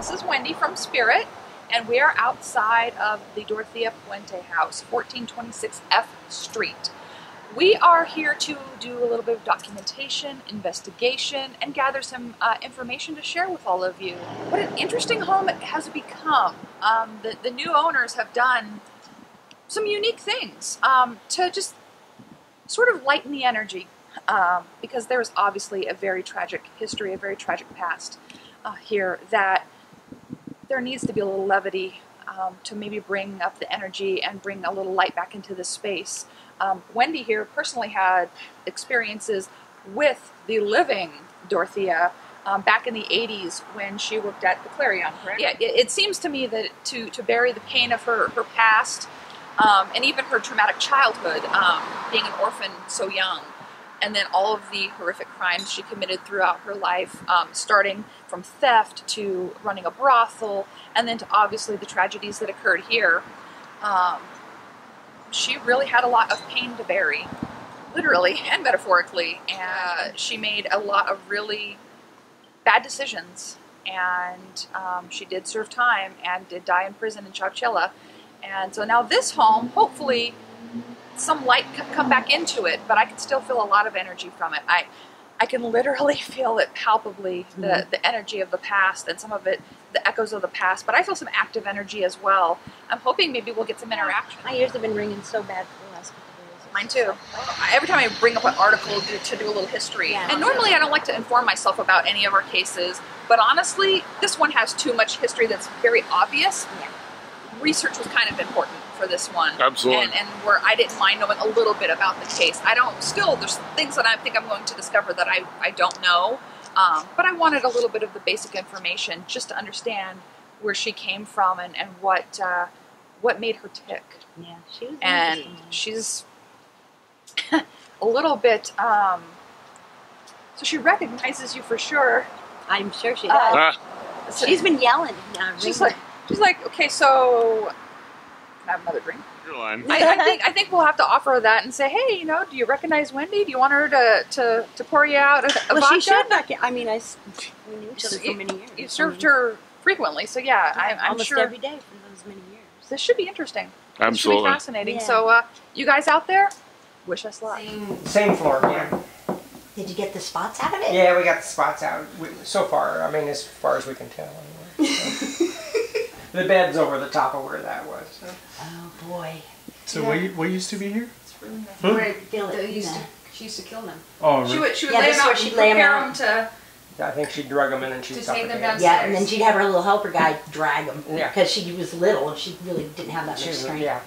This is Wendy from S.P.I.R.I.T, and we are outside of the Dorothea Puente House, 1426 F Street. We are here to do a little bit of documentation, investigation, and gather some information to share with all of you. What an interesting home it has become. The new owners have done some unique things to just sort of lighten the energy, because there is obviously a very tragic history, a very tragic past here, that there needs to be a little levity to maybe bring up the energy and bring a little light back into this space. Wendy here personally had experiences with the living Dorothea back in the 80s when she worked at the Clarion, correct? Yeah, it seems to me that to bury the pain of her past and even her traumatic childhood, being an orphan so young, and then all of the horrific crimes she committed throughout her life, starting from theft to running a brothel, and then to obviously the tragedies that occurred here. She really had a lot of pain to bury, literally and metaphorically, and she made a lot of really bad decisions, and she did serve time and did die in prison in Chowchilla. And so now this home, hopefully some light can come back into it, but I can still feel a lot of energy from it. I can literally feel it palpably, the energy of the past, and some of it, the echoes of the past, but I feel some active energy as well. I'm hoping maybe we'll get some interaction. My ears have been ringing so bad for the last couple of days. Mine too. Every time I bring up an article to do a little history, and normally I don't like to inform myself about any of our cases, but honestly, this one has too much history that's very obvious. Yeah. Research was kind of important for this one. Absolutely. And where I didn't mind knowing a little bit about the case. There's things that I think I'm going to discover that I don't know, but I wanted a little bit of the basic information just to understand where she came from and what made her tick. Yeah, she was and she's a little bit, so she recognizes you for sure. I'm sure she does. She's been yelling. She's like, okay, so can I have another drink? Your line. I think we'll have to offer her that and say, hey, do you recognize Wendy? Do you want her to pour you out a vodka? She should. I mean, we knew each other for many years. You served her frequently, so yeah, I'm almost sure every day for those many years. This should be interesting. Absolutely. This should be fascinating. Yeah. So, you guys out there, wish us luck. Same floor, yeah. Did you get the spots out of it? Yeah, we got the spots out so far. I mean, as far as we can tell, anyway. So. The bed's over the top of where that was. So. Oh boy. So what used to be here? It's really nice. Where She used to kill them. Oh, really? She would lay them out and prepare them to... I think she'd drug them in and she'd take them downstairs. Yeah, and then she'd have her little helper guy drag them. Yeah. Because she was little and she really didn't have that much strength. Yeah.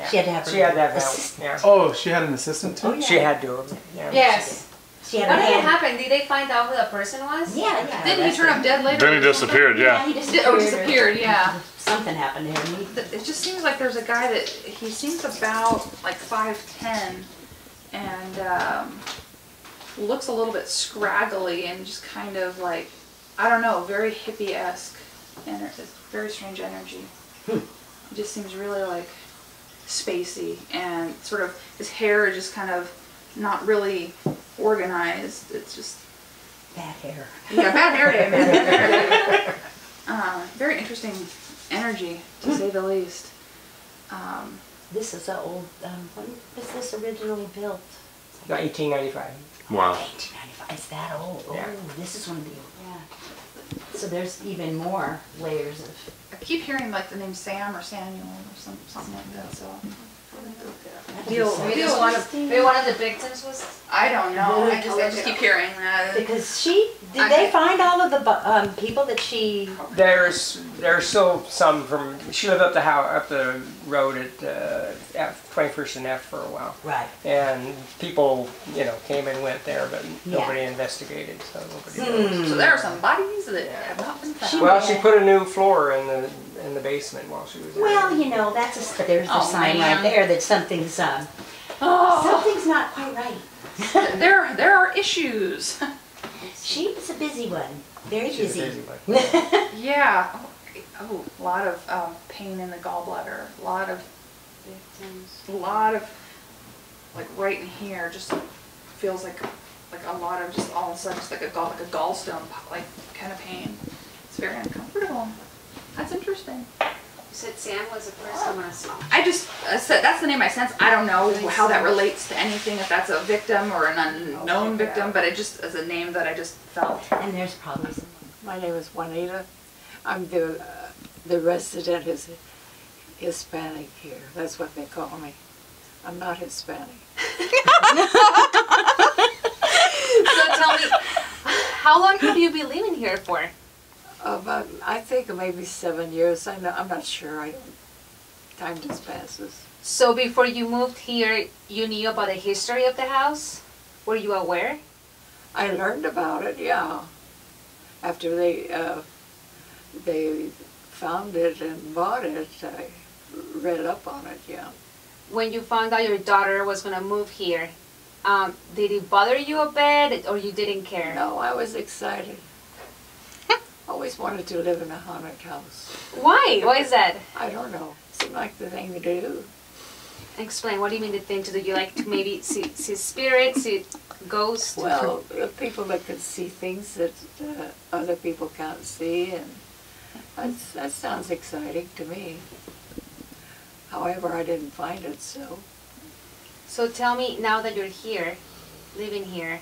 She had to have her help. Yeah. Oh, she had an assistant too? Oh, yeah. She had to. Yeah. Yes. She had What her did hand. happen? Did they find out who the person was? Yeah. Didn't he turn up dead later? Then he disappeared, yeah. He Disappeared, yeah. Something happened to him. It just seems like there's a guy that, he seems about like 5'10", and looks a little bit scraggly and just kind of like, I don't know, very hippie-esque, and it's very strange energy. It just seems really like spacey, and sort of his hair is just kind of not really organized. It's just Bad hair. yeah, bad hair day, man. Bad hair day. Very interesting energy, to say the least. This is an old, when was this originally built? 1895. Wow. 1895. It's that old. Yeah. Oh, this is one of the old, yeah. So there's even more layers of... I keep hearing like the name Sam or Samuel or something like that, so... Maybe one of the victims was... I don't know, I just keep hearing that. Because did they find all of the people that she... There's still some from. She lived up the road at 21st and F for a while. Right. And people, came and went there, but nobody investigated, so nobody knows. So there are some bodies that have not been found. Well, she put a new floor in the basement while she was there. Well, there's the sign right there that something's something's not quite right. There are issues. She was a busy one. Very She's busy. a busy one. Yeah. Oh, a lot of pain in the gallbladder. A lot of like right in here. Just feels like a lot of just all of a sudden just like a gallstone like kind of pain. It's very uncomfortable. something. You said Sam was the first one I saw. I just said that's the name I sense. I don't know how that relates to anything, if that's a victim or an unknown victim, but it just is a name that I just felt. And there's probably some. My name is Juanita. I'm the resident is Hispanic here. That's what they call me. I'm not Hispanic. So tell me, how long have you been living here for? About, I think maybe 7 years. I'm not sure. Time just passes. So before you moved here, you knew about the history of the house? Were you aware? I learned about it, yeah. After they found it and bought it, I read up on it, yeah. When you found out your daughter was going to move here, did it bother you a bit, or you didn't care? No, I was excited. Always wanted to live in a haunted house. Why? Why is that? I don't know. Seemed like the thing to do. Explain. What do you mean the thing to do? You like to maybe see spirits, see ghosts? Well, the people that can see things that other people can't see, and that sounds exciting to me. However, I didn't find it so. So tell me, now that you're here, living here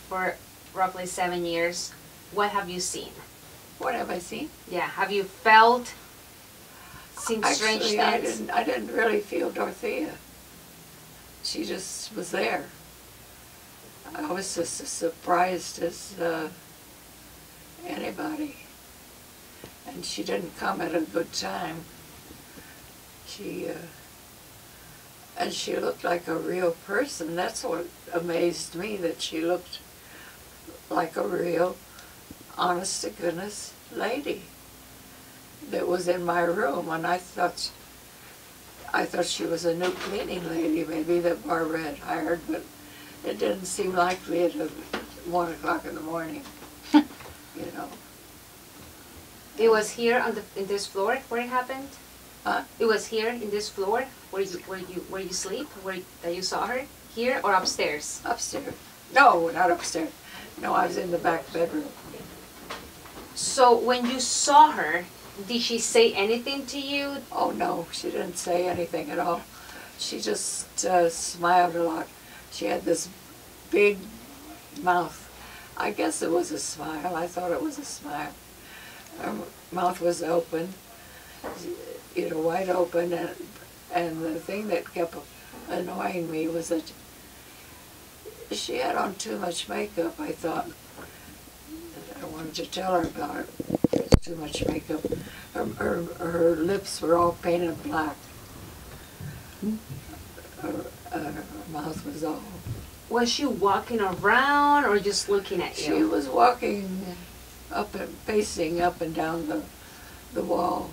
for roughly 7 years, what have you seen? What have I seen? Yeah, have you felt, seen strange Actually, things? I didn't really feel Dorothea. She just was there. I was just as surprised as anybody. And she didn't come at a good time. And she looked like a real person. That's what amazed me, that she looked like a real, honest to goodness lady that was in my room. And I thought she was a new cleaning lady, maybe, that Barbara had hired, but it didn't seem likely at 1 o'clock in the morning, you know. It was here on in this floor where it happened? Huh? It was here in this floor where you sleep, that you saw her? Here or upstairs? Upstairs. No, not upstairs. No, I was in the back bedroom. So when you saw her, did she say anything to you? Oh no, she didn't say anything at all. She just smiled a lot. She had this big mouth. I guess it was a smile. I thought it was a smile. Her mouth was open, you know, wide open, and the thing that kept annoying me was that she had on too much makeup, I thought. I wanted to tell her about it. There was too much makeup. Her lips were all painted black. Her mouth was all... Was she walking around or just looking at you? She was walking up and pacing up and down the wall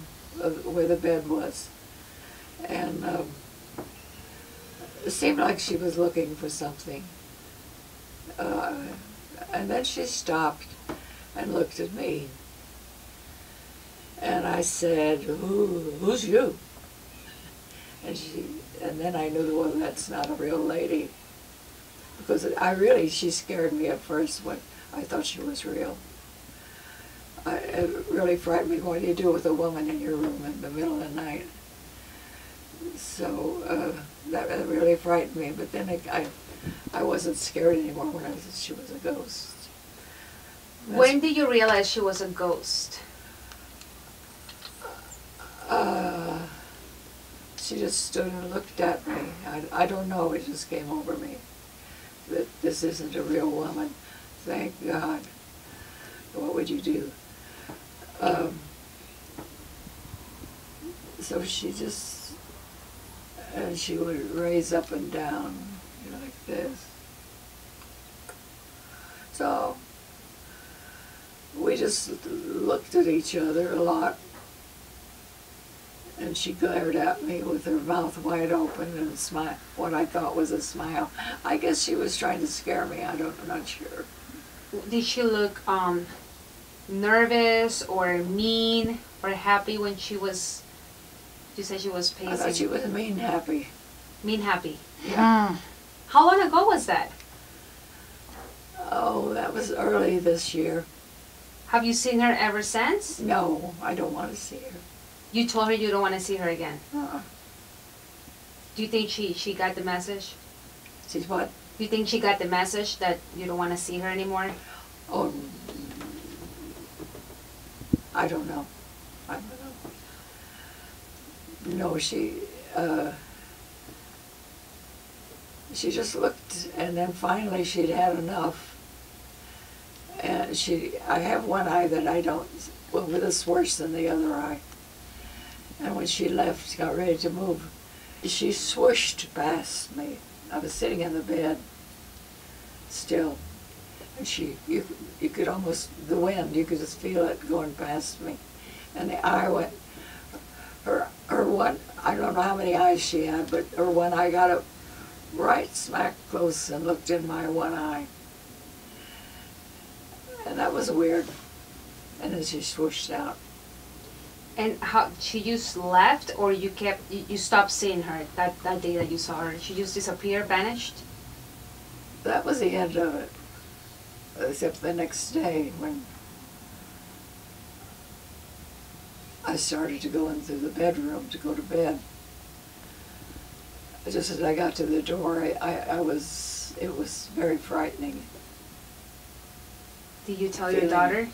where the bed was. And it seemed like she was looking for something. And then she stopped and looked at me. And I said, who's you? And then I knew, well, that's not a real lady. Because she scared me at first when I thought she was real. It really frightened me. What do you do with a woman in your room in the middle of the night? So that really frightened me. But then I wasn't scared anymore when I said she was a ghost. When did you realize she was a ghost? She just stood and looked at me. I don't know, it just came over me that this isn't a real woman. Thank God. What would you do? So she just, and she would raise up and down, you know, like this. So we just looked at each other a lot. And she glared at me with her mouth wide open and smile, what I thought was a smile. I guess she was trying to scare me. I'm not sure. Did she look nervous or mean or happy when she was, you said she was pacing? I thought she was mean happy. Mean happy? Yeah. How long ago was that? Oh, that was early this year. Have you seen her ever since? No, I don't want to see her. You told her you don't want to see her again. Uh-uh. Do you think she got the message? She's what? Do you think she got the message that you don't want to see her anymore? Oh, I don't know. I don't know. No, she just looked, and then finally she'd had enough. And I have one eye that I don't, well, it's worse than the other eye. And when she left, got ready to move, she swooshed past me. I was sitting in the bed, still. And you could almost, the wind, you could just feel it going past me. And the eye went, her one, I don't know how many eyes she had, but her one eye got up right smack close and looked in my one eye. And that was weird. And then she swooshed out. And how, she just left, or you stopped seeing her that day that you saw her? She just disappeared, vanished? That was the end of it. Except the next day when I started to go into the bedroom to go to bed. Just as I got to the door, it was very frightening. Did you tell your daughter?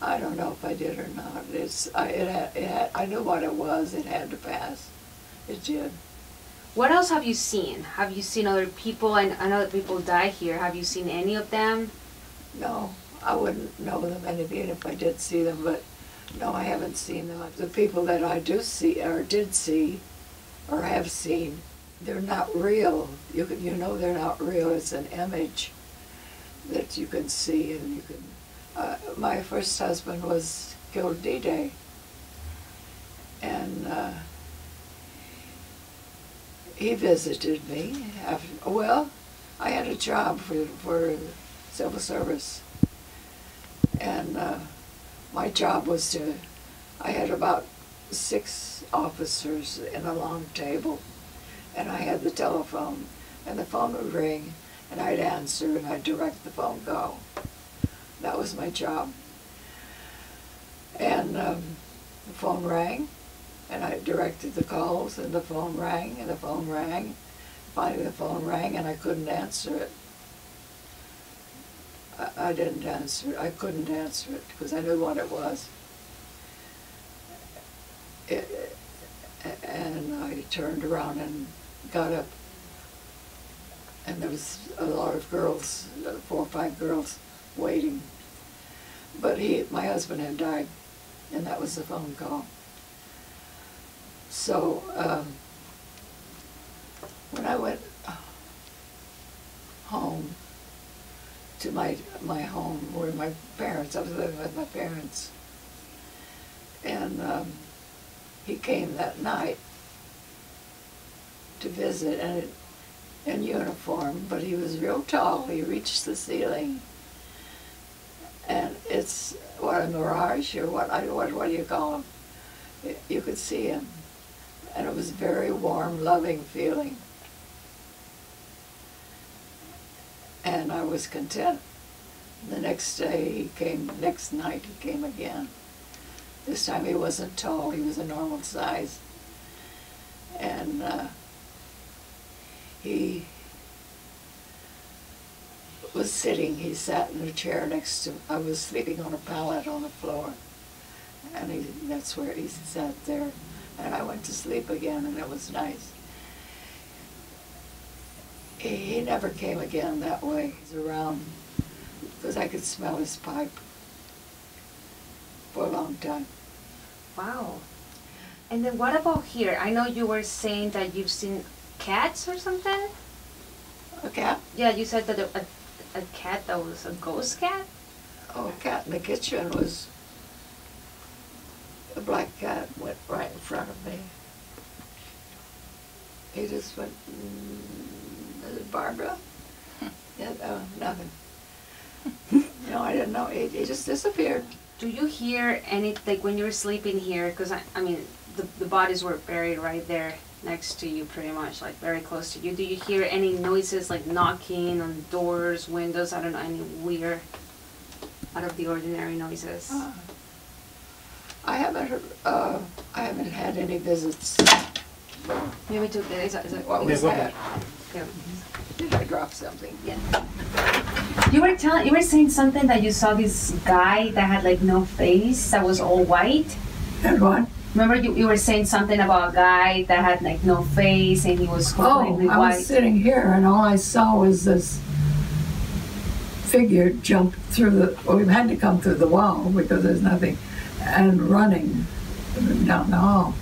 I don't know if I did or not. I knew what it was. It had to pass. It did. What else have you seen? Have you seen other people? And I know that people die here. Have you seen any of them? No, I wouldn't know them even if I did see them, but no, I haven't seen them. The people that I do see, or did see, or have seen, they're not real. You know they're not real. It's an image that you can see, and you can. My first husband was killed D-Day, and he visited me. Well, I had a job for civil service, and my job was I had about 6 officers in a long table, and I had the telephone, and the phone would ring, and I'd answer, and I'd direct the phone call. That was my job. And the phone rang, and I directed the calls, and the phone rang, and the phone rang. Finally the phone rang, and I couldn't answer it. I didn't answer it. I couldn't answer it because I knew what it was. And I turned around and got up, and there was a lot of girls, 4 or 5 girls, waiting. But my husband had died, and that was the phone call. So when I went home to my home where my parents, I was living with my parents, and he came that night to visit, and in uniform, but he was real tall. He reached the ceiling. And it's, what, a mirage, or what do you call him? You could see him. And it was a very warm, loving feeling. And I was content. The next day next night he came again. This time he wasn't tall, he was a normal size. And he was sitting, he sat in a chair next to, I was sleeping on a pallet on the floor, and that's where he sat there, and I went to sleep again, and it was nice. He never came again that way. He was around, because I could smell his pipe for a long time. Wow. And then what about here? I know you were saying that you've seen cats or something? A cat? Yeah, you said that a cat that was a ghost cat? Oh, a cat in the kitchen was, a black cat went right in front of me. He just went, is it Barbara? Yeah, nothing. No, I didn't know. He just disappeared. Do you hear any, like when you were sleeping here, because I mean, the bodies were buried right there next to you pretty much, like very close to you. Do you hear any noises like knocking on doors, windows, I don't know, any weird, out of the ordinary noises? I haven't had any visits. Maybe to is it What Yes, was that? yeah. Did I drop something? Yeah. You were saying something that you saw this guy that had like no face that was all white. And what? Remember you were saying something about a guy that had like no face and he was completely I white. was sitting here and all I saw was this figure jump through the, well, we had to come through the wall because there's nothing, and running down the hall.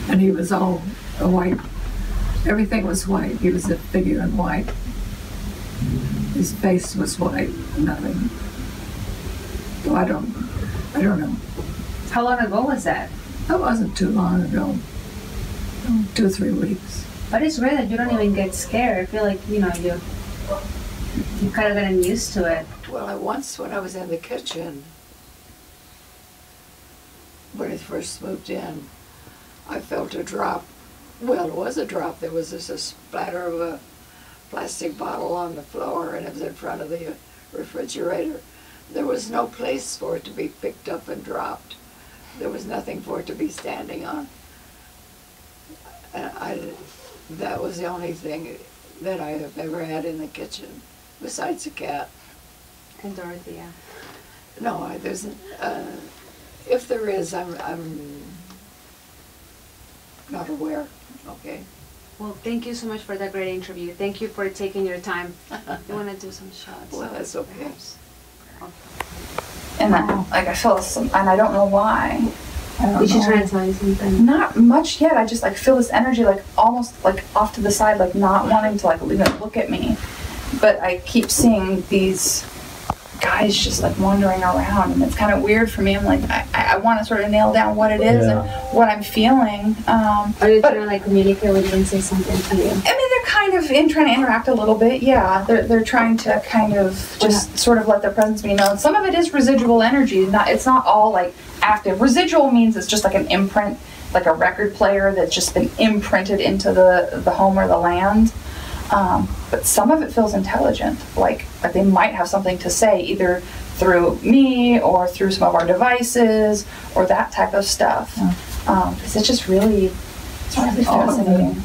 And he was all white. Everything was white. He was a figure in white. His face was white, nothing. So I don't know. How long ago was that? That wasn't too long ago. 2 or 3 weeks. But it's rare that you don't even get scared. I feel like, you kind of gotten used to it. Well, once when I was in the kitchen, when I first moved in, I felt a drop. Well, it was a drop. There was just a splatter of a plastic bottle on the floor, and it was in front of the refrigerator. There was no place for it to be picked up and dropped. There was nothing for it to be standing on. And that was the only thing that I have ever had in the kitchen, besides a cat. And Dorothea. No, there's, if there is, I'm not aware, okay? Well, thank you so much for that great interview. Thank you for taking your time. You want to do some shots? Well, that's okay. And I feel some, and I don't know why. Did she try to tell you something? Not much yet. I just feel this energy almost off to the side, not wanting to even look at me. But I keep seeing these guys just wandering around, and it's kind of weird for me. I'm I want to sort of nail down what it is and what I'm feeling. Are you trying to communicate with them and say something to you? I mean, they're kind of trying to interact a little bit. Yeah, they're trying to kind of just sort of let their presence be known. Some of it is residual energy. It's not all active. Residual means it's just an imprint, like a record player that's just been imprinted into the home or the land. But some of it feels intelligent, like they might have something to say, either through me or through some of our devices or that type of stuff. Because it's just really fascinating.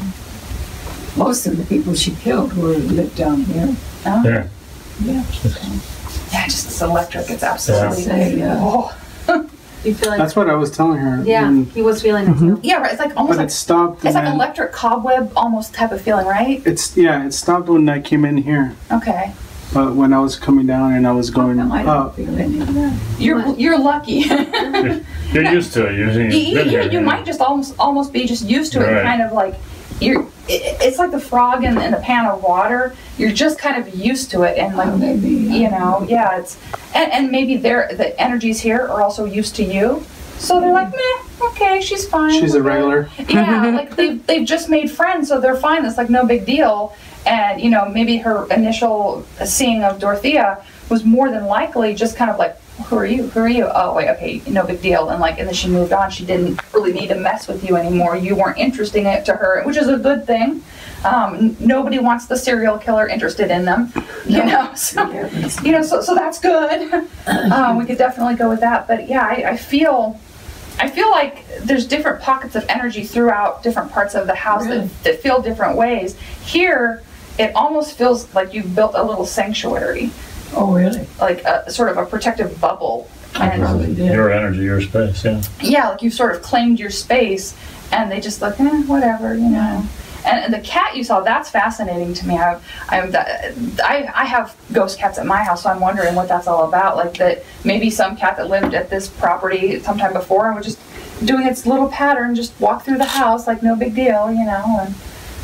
Most of the people she killed lived down here. Yeah. Yeah. Yeah, just this electric. It's absolutely. You feel That's what I was telling her. Yeah, he was feeling it too. Yeah, right. It's almost But it stopped. it's electric cobweb almost type of feeling, right? It stopped when I came in here. Okay. But when I was coming down and I was going No, I don't up, feel any of that. You're lucky. You're used to it. You might just almost be just used to it, Right. kind of it's like the frog in a pan of water. You're just kind of used to it, and Maybe. it's and maybe the energies here are also used to you, so they're meh, okay, she's fine. she's a regular. Yeah, they've just made friends, so they're fine. It's no big deal. And maybe her initial seeing of Dorothea was more than likely just kind of who are you? Who are you? Oh, wait, okay, no big deal. And and then she moved on. She didn't really need to mess with you anymore. You weren't interesting to her, which is a good thing. Nobody wants the serial killer interested in them, So that's good. We could definitely go with that. But yeah, I feel like there's different pockets of energy throughout different parts of the house that feel different ways. Here, it almost feels like you've built a little sanctuary. Oh, really? Like a sort of a protective bubble. I probably did. Your energy, your space, yeah. Yeah, you've sort of claimed your space, and they just whatever, And the cat you saw, that's fascinating to me. I have ghost cats at my house, so I'm wondering what that's all about. That maybe some cat that lived at this property sometime before and was just doing its little pattern, just walk through the house no big deal, And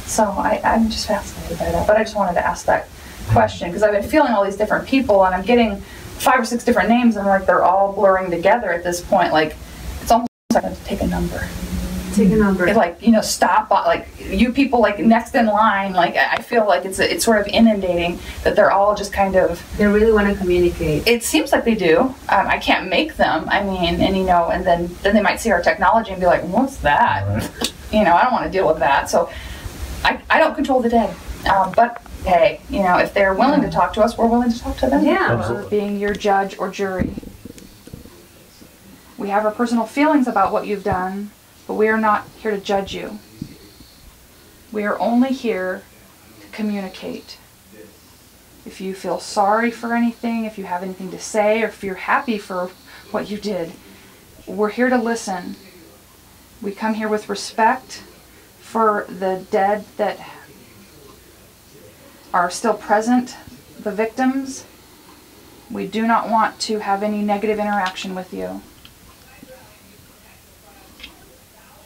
so I'm just fascinated by that. But I just wanted to ask that question because I've been feeling all these different people, and I'm getting 5 or 6 different names, and they're all blurring together at this point. It's almost like I have to take a number. Take a number. Stop. You people next in line. I feel like it's sort of inundating that they're all just kind of. They really want to communicate. It seems like they do. I can't make them. I mean, and then they might see our technology and be like, "What's that?" Right. I don't want to deal with that. So, I don't control the dead. But hey, if they're willing to talk to us, we're willing to talk to them. Yeah. Absolutely. Being your judge or jury. We have our personal feelings about what you've done, but we are not here to judge you. We are only here to communicate. If you feel sorry for anything, if you have anything to say, or if you're happy for what you did, we're here to listen. We come here with respect for the dead that are still present, the victims. We do not want to have any negative interaction with you.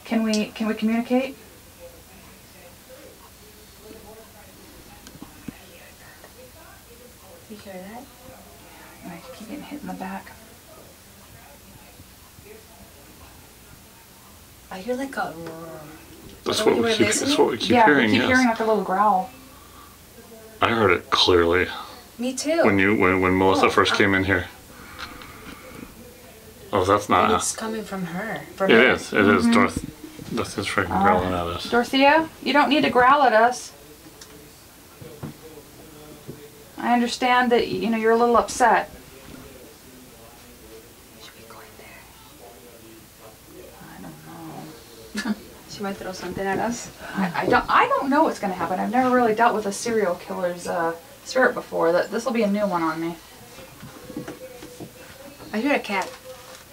Can we communicate? You hear that? I keep getting hit in the back. I hear like a. That's Oh, what you we were keep. That's listening? what we keep Yeah, hearing. we keep Yes. hearing like a little growl. I heard it clearly Me too. when Melissa Oh, first came in here. Oh, that's And not. it's coming from her. From It her. is. It is. Dorothea's freaking growling at us. Dorothea, you don't need to growl at us. I understand that, you know, you're a little upset. Should we go in there? I don't know. She might throw something at us. I don't know what's going to happen. I've never really dealt with a serial killer's spirit before. This will be a new one on me. I hear a cat.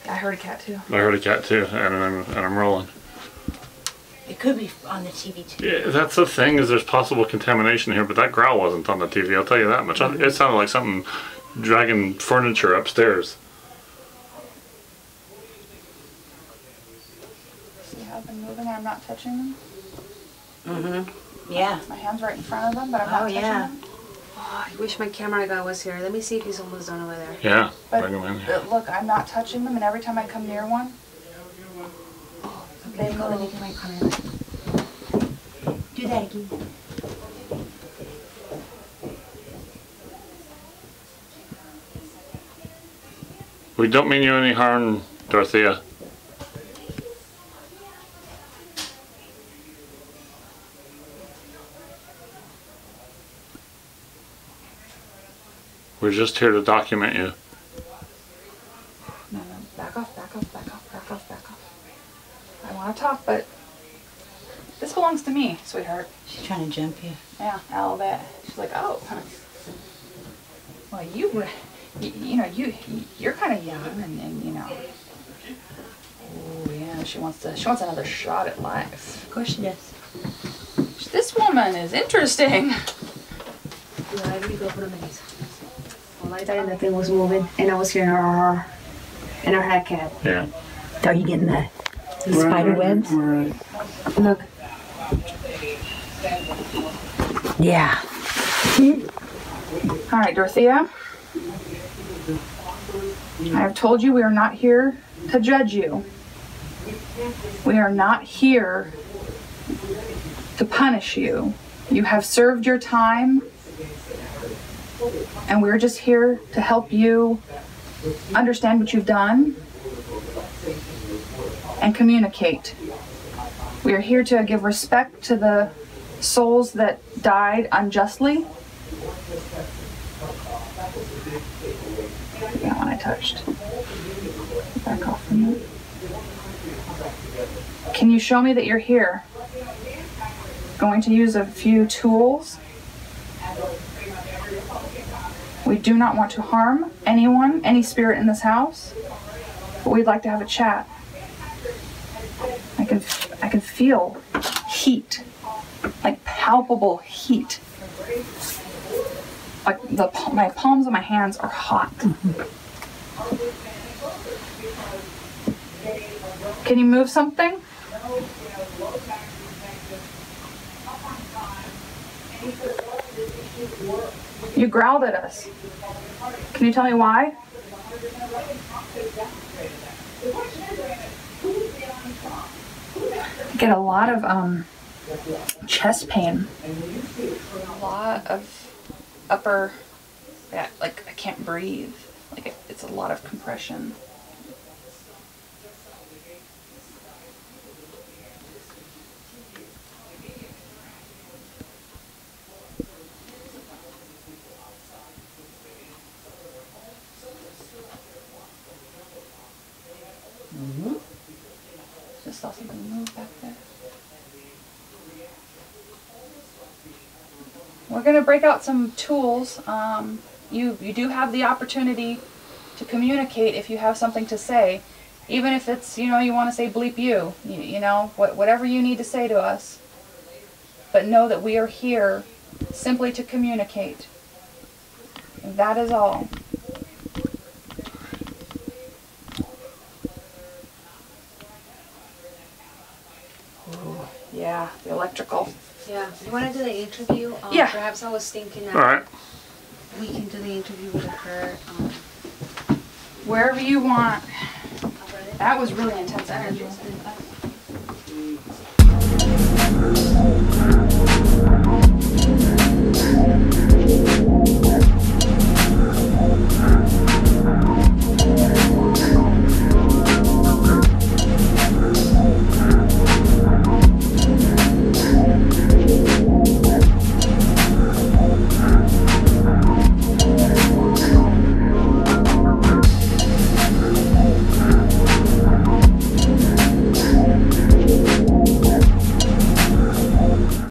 I heard a cat too. I heard a cat too, and I'm rolling. It could be on the TV too. Yeah, that's the thing, is there's possible contamination here, but that growl wasn't on the TV, I'll tell you that much. It sounded like something dragging furniture upstairs. See how I've been moving and I'm not touching them? Mm-hmm. Yeah. My hand's right in front of them, but I'm not touching them. Oh, I wish my camera guy was here. Let me see if he's almost done over there. Yeah, But bring them in here. look, I'm not touching them, and every time I come near one, they Let me move. get my camera. Do that again. We don't mean you any harm, Dorothea. We're just here to document you. No, back off, back off, back off, back off, back off. I want to talk, but this belongs to me, sweetheart. She's trying to jump you. Yeah, a little bit. She's like, oh, well, you know, you're kind of young, and you know. Oh yeah, she wants another shot at life. Of course she does. This woman is interesting. Yeah, I really go put him in his. Well, I thought that thing was moving, and I was hearing her, and I heard a cat. Yeah. Are you getting the spider webs? Right. Look. Yeah. All right, Dorothea. I have told you we are not here to judge you. We are not here to punish you. You have served your time, and we're just here to help you understand what you've done and communicate. We are here to give respect to the souls that died unjustly. That one I touched. Back off from that. Can you show me that you're here? Going to use a few tools. We do not want to harm anyone, any spirit in this house, but we'd like to have a chat. I can feel heat, like palpable heat. Like my palms of my hands are hot. Can you move something? You growled at us. Can you tell me why? I get a lot of chest pain. A lot of upper, yeah, like I can't breathe. Like it's a lot of compression. saw something move back there. We're going to break out some tools. You do have the opportunity to communicate if you have something to say. Even if it's, you want to say bleep you know, whatever you need to say to us. But know that we are here simply to communicate. And that is all. Ooh, yeah, the electrical. Yeah. You want to do the interview? Yeah. Perhaps I was thinking that All right. we can do the interview with her. Wherever you want. That was really intense energy.